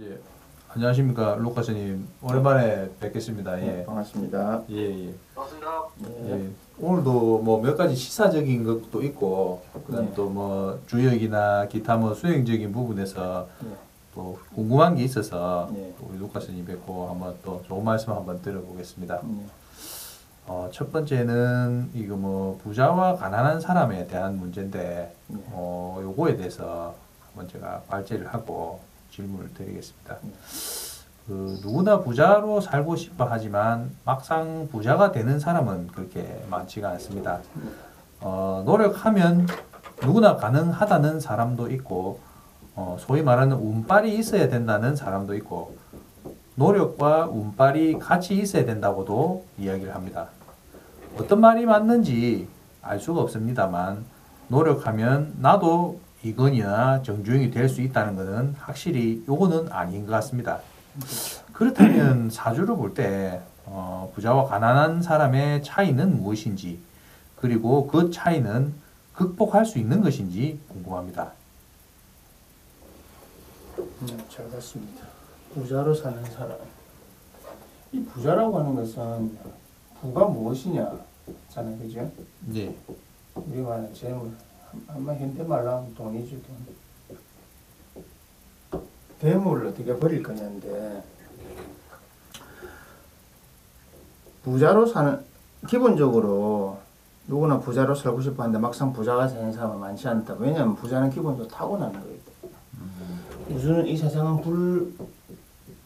예, 안녕하십니까 로카스님, 오랜만에 뵙겠습니다. 예, 반갑습니다. 예, 예. 반갑습니다. 예. 오늘도 뭐 몇 가지 시사적인 것도 있고, 그다음 네. 또 뭐 주역이나 기타 뭐 수행적인 부분에서 네. 또 궁금한 게 있어서 네. 또 우리 로카스님 뵙고 한번 또 좋은 말씀 한번 들어보겠습니다. 네. 첫 번째는 이거 뭐 부자와 가난한 사람에 대한 문제인데, 네. 요거에 대해서 한번 제가 발제를 하고 질문을 드리겠습니다. 누구나 부자로 살고 싶어 하지만 막상 부자가 되는 사람은 그렇게 많지가 않습니다. 노력하면 누구나 가능하다는 사람도 있고, 소위 말하는 운빨이 있어야 된다는 사람도 있고, 노력과 운빨이 같이 있어야 된다고도 이야기를 합니다. 어떤 말이 맞는지 알 수가 없습니다만, 노력하면 나도 이건희나 정주영이 될 수 있다는 것은 확실히 요거는 아닌 것 같습니다. 그렇다면 사주를 볼 때 부자와 가난한 사람의 차이는 무엇인지, 그리고 그 차이는 극복할 수 있는 것인지 궁금합니다. 잘 봤습니다. 부자로 사는 사람. 이 부자라고 하는 것은 부가 무엇이냐, 잖아요, 그죠? 네. 우리 말하는 재물. 한번 현대말로 하면 돈이죠, 돈. 대물을 어떻게 버릴 거냐인데, 부자로 사는, 기본적으로 누구나 부자로 살고 싶어 하는데 막상 부자가 되는 사람은 많지 않다. 왜냐하면 부자는 기본적으로 타고나는 거기 때문에. 우선은 이 세상은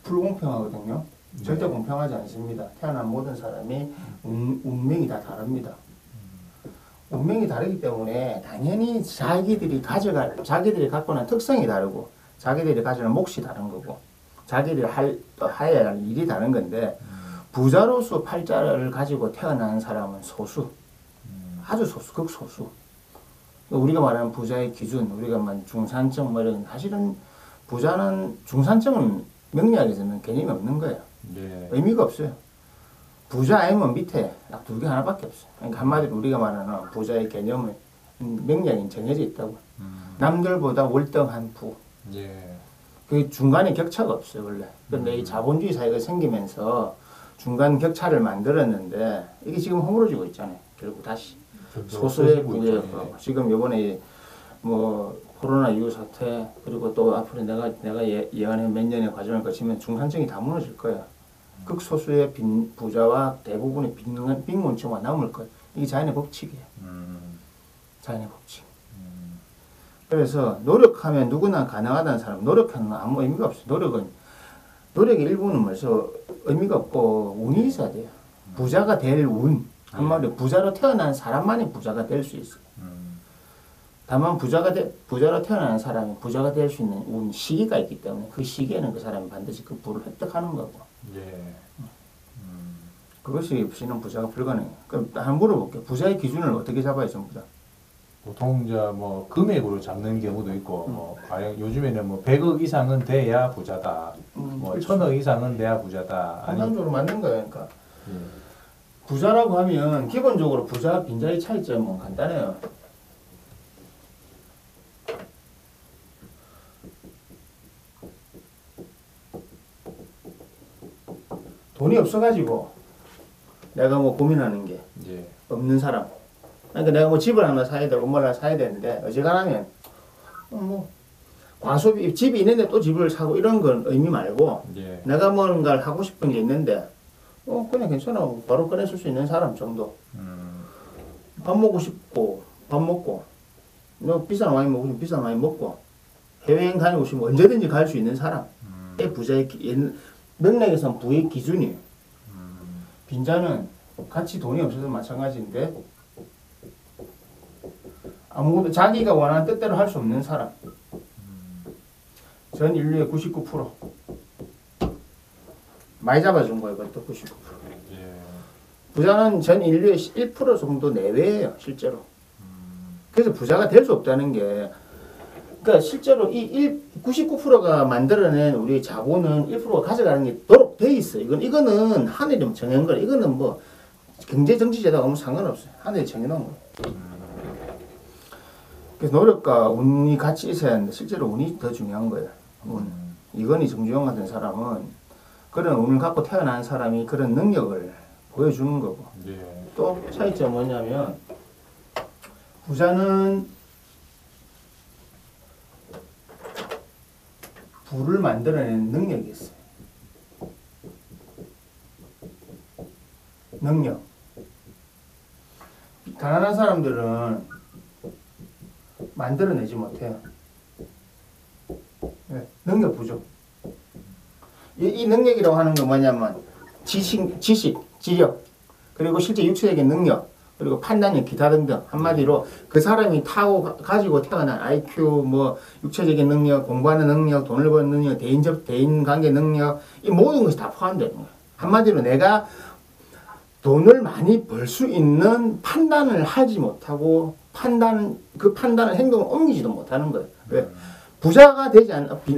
불공평하거든요. 절대 공평하지 않습니다. 태어난 모든 사람이 운명이 다 다릅니다. 운명이 다르기 때문에 당연히 자기들이 갖고 있는 특성이 다르고, 자기들이 가지는 몫이 다른 거고, 자기들이 해야 할 일이 다른 건데, 부자로서 팔자를 가지고 태어난 사람은 소수, 아주 소수, 극소수. 우리가 말하는 부자의 기준, 우리가 말하는 중산층, 뭐 이런, 사실은 부자는, 중산층은 명리학에서는 개념이 없는 거예요. 네. 의미가 없어요. 부자 아니면 밑에 딱 두 개 하나밖에 없어요. 그러니까 한마디로 우리가 말하는 부자의 개념은 명량이 정해져 있다고. 남들보다 월등한 부. 예. 그 중간에 격차가 없어요, 원래. 그런데 이 자본주의 사회가 생기면서 중간 격차를 만들었는데, 이게 지금 허물어지고 있잖아요. 결국 다시. 소수의 부재. 지금 요번에 뭐 코로나 이후 사태, 그리고 또 앞으로 내가 예언한 몇 년의 과정을 거치면 중산층이 다 무너질 거야. 극소수의 부자와 대부분의 빈곤층만 남을 거예요. 이게 자연의 법칙이에요. 자연의 법칙. 그래서 노력하면 누구나 가능하다는 사람, 노력하는 건 아무 의미가 없어요. 노력의 일부는 벌써 의미가 없고 운이 있어야 돼요. 부자가 될 운. 한마디로 부자로 태어난 사람만이 부자가 될 수 있어요. 다만 부자로 태어난 사람이 부자가 될 수 있는 운 시기가 있기 때문에 그 시기에는 그 사람이 반드시 그 부를 획득하는 거고. 예. 그것이 없이는 부자가 불가능해요. 그럼 한번 물어볼게요. 부자의 기준을 어떻게 잡아요, 전부 다? 보통 이제 뭐 금액으로 잡는 경우도 있고, 뭐 가령 요즘에는 뭐 100억 이상은 돼야 부자다, 뭐 그렇죠. 1000억 이상은 돼야 부자다. 판단적으로 맞는 거예요. 그러니까 예. 부자라고 하면 기본적으로 부자와 빈자의 차이점은 간단해요. 돈이 없어가지고 내가 뭐 고민하는 게 예. 없는 사람. 그러니까 내가 뭐 집을 하나 사야 되고 뭘 하나 사야 되는데 어지간하면 뭐 과소비, 집이 있는데 또 집을 사고 이런 건 의미 말고, 예. 내가 뭔가를 하고 싶은 게 있는데 그냥 괜찮아, 바로 꺼내줄 수 있는 사람 정도. 밥 먹고 싶고 밥 먹고, 너 비싼 와인 먹고 싶으면 비싼 와인 먹고, 해외여행 다니고 싶으면 언제든지 갈 수 있는 사람. 이 부자의 명맥에선 부의 기준이에요. 빈자는 같이 돈이 없어도 마찬가지인데 아무것도 자기가 원하는 뜻대로 할 수 없는 사람. 전 인류의 99%. 많이 잡아준 거예요, 그것도 99%. 예. 부자는 전 인류의 1% 정도 내외예요, 실제로. 그래서 부자가 될 수 없다는 게, 그러니까 실제로 이 99%가 만들어낸 우리 자본은 1%가 가져가는 게 도록 돼 있어요. 이거는 하늘이 정한 거예요. 이거는 뭐 경제 정치 제도가 아무 상관없어요. 하늘이 정해놓은 거예요. 그래서 노력과 운이 같이 있어야 하는데 실제로 운이 더 중요한 거예요. 운. 이건희 정주영 같은 사람은 그런 운을 갖고 태어난 사람이 그런 능력을 보여주는 거고. 예. 또 차이점 뭐냐면 부자는 부를 만들어내는 능력이 있어요. 능력. 가난한 사람들은 만들어내지 못해요. 네, 능력 부족. 이 능력이라고 하는 건 뭐냐면 지식, 지력, 그리고 실제 육체적인 능력, 그리고 판단력, 기타 등등. 한마디로 그 사람이 가지고 태어난 IQ, 뭐 육체적인 능력, 공부하는 능력, 돈을 버는 능력, 대인관계 능력, 이 모든 것이 다 포함되는 거예요. 한마디로 내가 돈을 많이 벌 수 있는 판단을 하지 못하고 그 판단을 행동을 옮기지도 못하는 거예요. 왜? 부자가 되지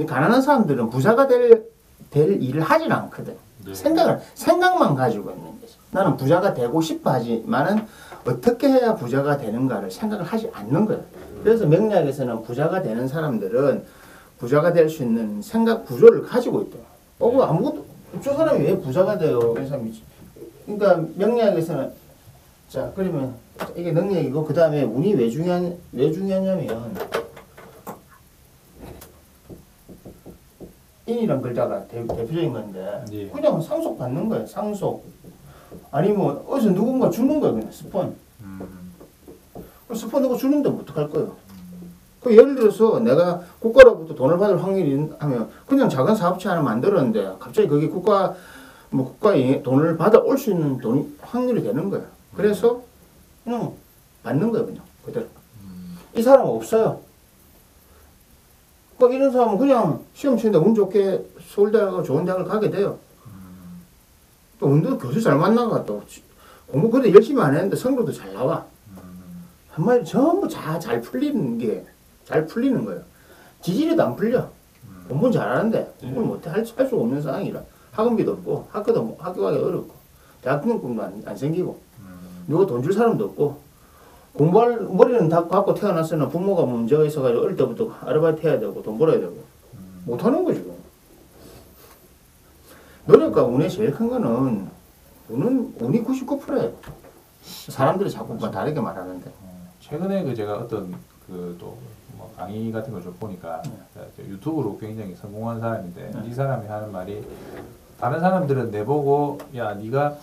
가난한 사람들은 부자가 될 일을 하질 않거든. 네. 생각만 가지고 있는 거지. 나는 부자가 되고 싶어 하지만은 어떻게 해야 부자가 되는가를 생각을 하지 않는 거예요. 그래서 명리학에서는 부자가 되는 사람들은 부자가 될 수 있는 생각 구조를 가지고 있다. 아무것도 저 사람이 왜 부자가 돼요? 그러니까 명리학에서는 자 그러면 이게 능력이고 그 다음에 운이 왜 중요하냐면 인이란 글자가 대표적인 건데 예. 그냥 상속 받는 거예요. 상속. 아니면 어디서 누군가 주는 거예요. 그냥 스폰. 스폰 누가 주는데 뭐 어떡할 거예요. 그 예를 들어서 내가 국가로부터 돈을 받을 확률이 하면 그냥 작은 사업체 하나 만들었는데 갑자기 그게 국가에 돈을 받아 올 수 있는 확률이 되는 거예요. 그래서 그냥 받는 거예요. 그냥 그대로. 이 사람은 없어요. 뭐 이런 사람은 그냥 시험 치는데 운 좋게 서울대학을 좋은 대학을 가게 돼요. 또 운도 교수 잘 만나가 또 공부 그래 열심히 안 했는데 성적도 잘 나와. 한마디 전부 잘 풀리는 거예요. 지질이도 안 풀려. 공부는 잘하는데 공부를 못해 할 수가 없는 상황이라 학원비도 없고 학교 가기 어렵고 대학 가는 꿈도 안 생기고 누가 돈 줄 사람도 없고 공부할 머리는 다 갖고 태어났으나 부모가 문제가 있어가지고 어릴 때부터 아르바이트 해야 되고 돈 벌어야 되고 못하는 거지. 노력과 운의 제일 큰 거는 운이 99%예요. 사람들이 자꾸 다르게 말하는데. 최근에 제가 어떤 뭐 강의 같은 걸 좀 보니까 유튜브로 굉장히 성공한 사람인데 이 사람이 하는 말이 다른 사람들은 내보고 야 네가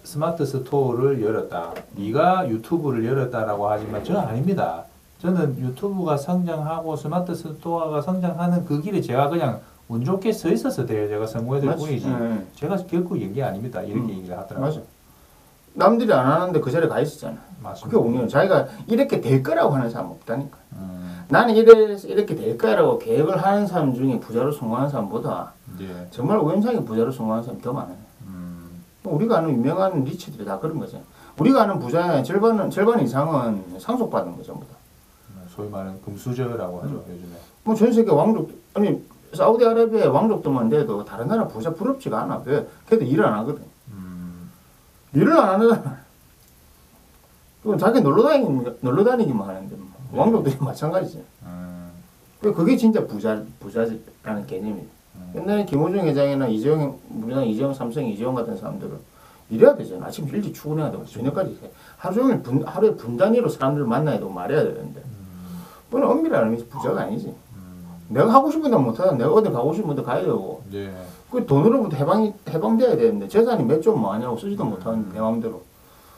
스마트 스토어를 열었다. 네가 유튜브를 열었다라고 하지만 저는 아닙니다. 저는 유튜브가 성장하고 스마트 스토어가 성장하는 그 길에 제가 그냥 운 좋게 서 있어서 제가 성공했을 뿐이지 제가 결코 연 게 아닙니다. 이렇게 얘기를 하더라고요. 맞아. 남들이 안 하는데 그 자리에 가 있었잖아. 맞습니다. 그게 운이에요. 자기가 이렇게 될 거라고 하는 사람 없다니까. 나는 이렇게 될 거라고 계획을 하는 사람 중에 부자로 성공하는 사람보다 예. 정말 우연찮게 부자로 성공하는 사람이 더 많아요. 우리가 아는 유명한 리치들이 다 그런 거죠. 우리가 아는 부자의 절반 이상은 상속받은 거죠. 전부 다. 소위 말하는 금수저라고 하죠. 요즘에. 뭐 전 세계 왕족, 아니 사우디아라비아의 왕족들만 돼도 다른 나라 부자 부럽지가 않아. 왜? 걔도 일을 안 하거든. 일을 안 하잖아. 그건 자기 놀러 다니기만 하는데 뭐. 왕족들이 마찬가지지. 그게 진짜 부자라는 개념이에요. 옛날에 김호중 회장이나 우리나라 이재용, 삼성 이재용 같은 사람들은 일해야 되잖아. 아침 일찍 출근해야 되고 저녁까지 해. 하루 종일 하루에 분 단위로 사람들을 만나야 되고 말해야 되는데 그건 엄밀한 의미에서 부자가 아니지. 내가 하고 싶은 데 못하다. 내가 어디 가고 싶은 데 가야 되고 예. 그 돈으로부터 해방돼야 되는데 재산이 몇 조 뭐하냐고 쓰지도 못하는데 내 마음대로.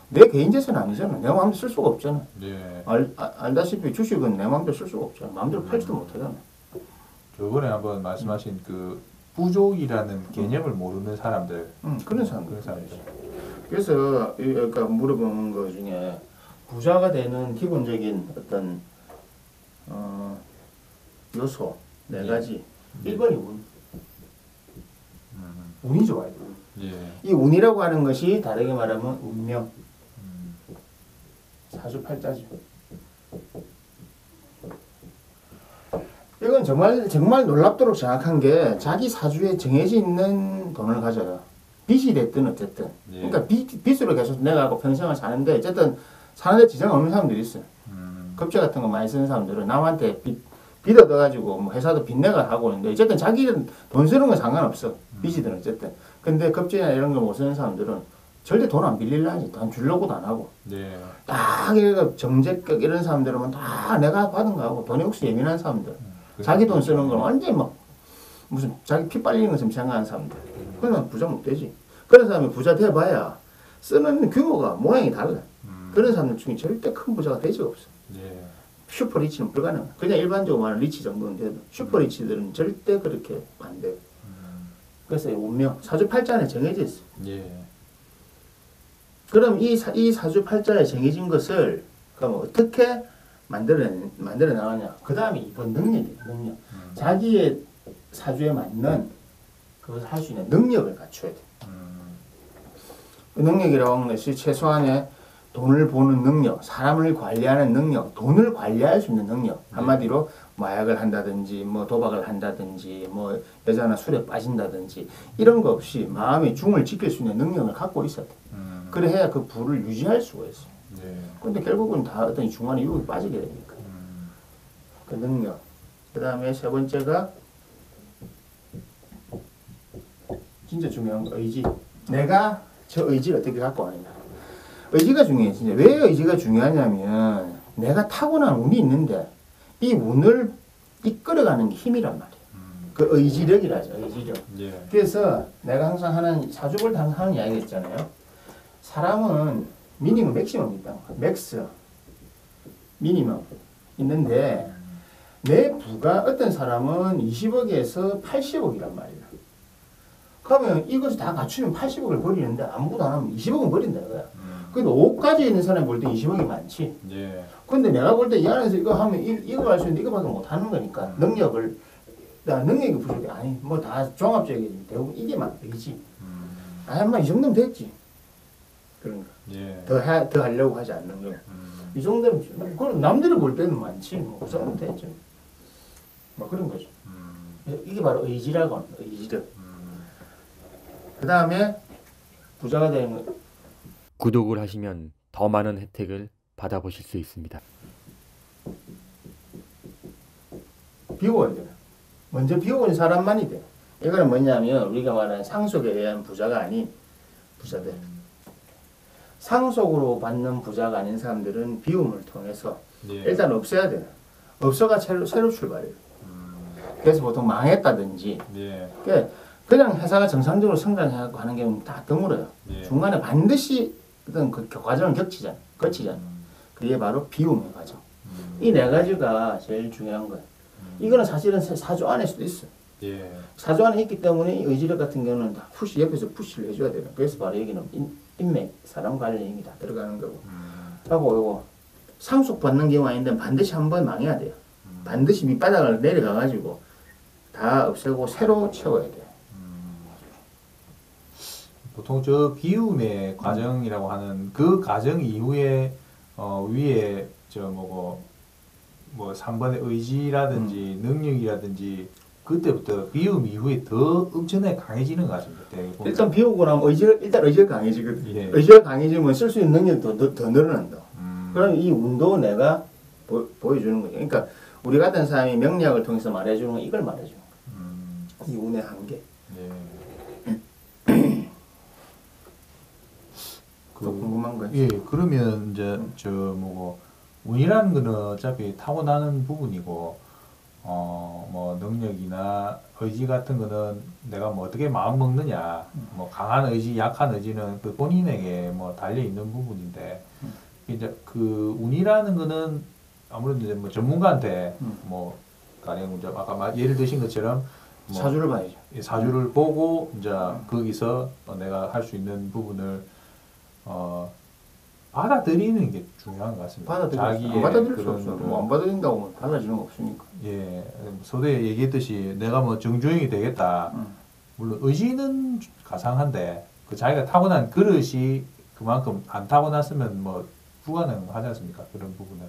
내 개인 재산 아니잖아. 내 마음대로 쓸 수가 없잖아. 예. 알다시피 주식은 내 마음대로 쓸 수가 없잖아. 마음대로 팔지도 못하잖아. 저번에 한번 말씀하신 그 부족이라는 개념을 모르는 사람들. 그런 사람들. 그런 사람들. 그래서 그러니까 물어보는 것 중에 부자가 되는 기본적인 어떤 요소 네 가지. 1번이 운. 운이 좋아야 돼. 예. 이 운이라고 하는 것이 다르게 말하면 운명. 사주팔자죠. 이건 정말 놀랍도록 정확한 게 자기 사주에 정해져 있는 돈을 가져요. 빚이 됐든 어쨌든. 예. 그러니까 빚으로 계속 내가 평생을 사는데 어쨌든 사는데 지장 없는 사람들이 있어요. 급제 같은 거 많이 쓰는 사람들은 남한테 빚 얻어가지고 뭐 회사도 빚내가 하고 있는데 어쨌든 자기는 돈 쓰는 건 상관없어. 빚이든 어쨌든. 근데 급제나 이런 거 못 쓰는 사람들은 절대 돈 안 빌릴라 하지. 돈 주려고도 안 하고. 네. 딱 이거 정제격 이런 사람들은 다 내가 받은 거 하고 돈에 혹시 예민한 사람들. 자기 돈 쓰는 건 완전히 막 무슨 자기 피 빨리는 것처럼 생각하는 사람들. 그러면 부자 못 되지. 그런 사람이 부자 돼봐야 쓰는 규모가 모양이 달라. 그런 사람들 중에 절대 큰 부자가 될 수가 없어. 네. 슈퍼 리치는 불가능해. 그냥 일반적으로 말하는 리치 정도는 돼도 슈퍼 리치들은 절대 그렇게 안 돼. 그래서 운명, 사주팔자에 정해져 있어. 예. 그럼 이 사주팔자에 정해진 것을 그럼 어떻게 만들어 나가냐? 그 다음에 이번 능력이에요. 능력. 자기의 사주에 맞는 그것을 할 수 있는 능력을 갖춰야 돼. 그 능력이라고 하는 것이 최소한의 돈을 버는 능력, 사람을 관리하는 능력, 돈을 관리할 수 있는 능력. 한마디로 마약을 한다든지, 뭐 도박을 한다든지, 뭐 여자나 술에 빠진다든지 이런 거 없이 마음의 중을 지킬 수 있는 능력을 갖고 있어야 돼. 그래야 그 부를 유지할 수가 있어. 네. 근데 결국은 다 어떤 중간에 유혹에 빠지게 되니까. 그 능력. 그 다음에 세 번째가 진짜 중요한 거 의지. 내가 저 의지를 어떻게 갖고 가느냐. 의지가 중요해. 진짜 왜 의지가 중요하냐면 내가 타고난 운이 있는데 이 운을 이끌어가는 게 힘이란 말이야. 그 의지력이라 하죠. 의지력. 예. 그래서 내가 항상 하는 사주볼 항상 하는 이야기가 있잖아요. 사람은 미니멈 맥시멈이 있다. 맥스 미니멈 있는데 내 부가 어떤 사람은 20억에서 80억이란 말이야. 그러면 이것을 다 갖추면 80억을 버리는데 아무것도 안 하면 20억은 버린다 이거야. 근데 5까지 있는 사람이 볼 때 20억이 많지. 예. 근데 내가 볼 때 이 안에서 이거 하면 이거 할 수 있는데 이거밖에 못 하는 거니까 능력을 나 능력이 부족해. 아니 뭐 다 종합적이지. 대부분 이게만 되지. 아, 뭐 이 정도면 됐지. 그런가. 예. 더 하려고 하지 않는 거야. 이 정도면 그럼 남들이 볼 때는 많지. 뭐그 정도면 됐지. 뭐 그런 거죠. 이게 바로 의지라고 하는 거야. 의지력. 그 다음에 부자가 되는 거. 구독을 하시면 더 많은 혜택을 받아보실 수 있습니다. 비워야 돼. 먼저 비워온 사람만이 돼. 이거는 뭐냐면 우리가 말하는 상속에 의한 부자가 아닌 부자들. 상속으로 받는 부자가 아닌 사람들은 비움을 통해서 예. 일단 없애야 돼. 없어가 새로 출발해요. 그래서 보통 망했다든지 예. 그냥 회사가 정상적으로 성장하고 하는 경우는 다 드물어요. 예. 중간에 반드시 어떤 그 과정을 거치잖아. 그게 바로 비움의 과정. 이 네 가지가 제일 중요한 거예요. 이거는 사실은 사주 안에 수도 있어. 예. 사주 안에 있기 때문에 이 의지력 같은 경우는 다 옆에서 푸시를 해줘야 돼요. 그래서 바로 여기는 인맥, 사람 관련 힘이 다 들어가는 거고. 하고 이거 상속 받는 경우 아닌데 반드시 한번 망해야 돼요. 반드시 밑바닥을 내려가가지고 다 없애고 새로 채워야 돼요. 보통 저 비움의 과정이라고 하는 그 과정 이후에 위에 저 뭐 3번의 의지라든지 능력이라든지 그때부터 비움 이후에 더 엄청나게 강해지는 것 같습니다. 대부분. 일단 비우고 나면 의지가 강해지거든. 예. 의지가 강해지면 쓸 수 있는 능력이 더 늘어난다. 그럼 이 운도 내가 보여주는 거죠. 그러니까 우리 같은 사람이 명리학을 통해서 말해주는 건 이걸 말해주는 거야. 이 운의 한계. 예. 궁금한 거예요. 예, 그러면 이제 운이라는 거는 어차피 타고나는 부분이고 뭐 능력이나 의지 같은 거는 내가 뭐 어떻게 마음 먹느냐, 뭐 강한 의지, 약한 의지는 그 본인에게 뭐 달려 있는 부분인데 이제 그 운이라는 거는 아무래도 이제 뭐 전문가한테 뭐 가령 이제 아까 예를 드신 것처럼 뭐 사주를 봐야죠. 사주를 보고 이제 거기서 내가 할 수 있는 부분을 받아들이는 게 중요한 것 같습니다. 안 받아들일 수 없어. 뭐 안 받아들인다고 달라지는 거 없으니까. 예, 서두에 얘기했듯이 내가 뭐 정주행이 되겠다. 물론 의지는 가상한데 그 자기가 타고난 그릇이 그만큼 안 타고났으면 뭐 불가능하지 않습니까? 그런 부분은.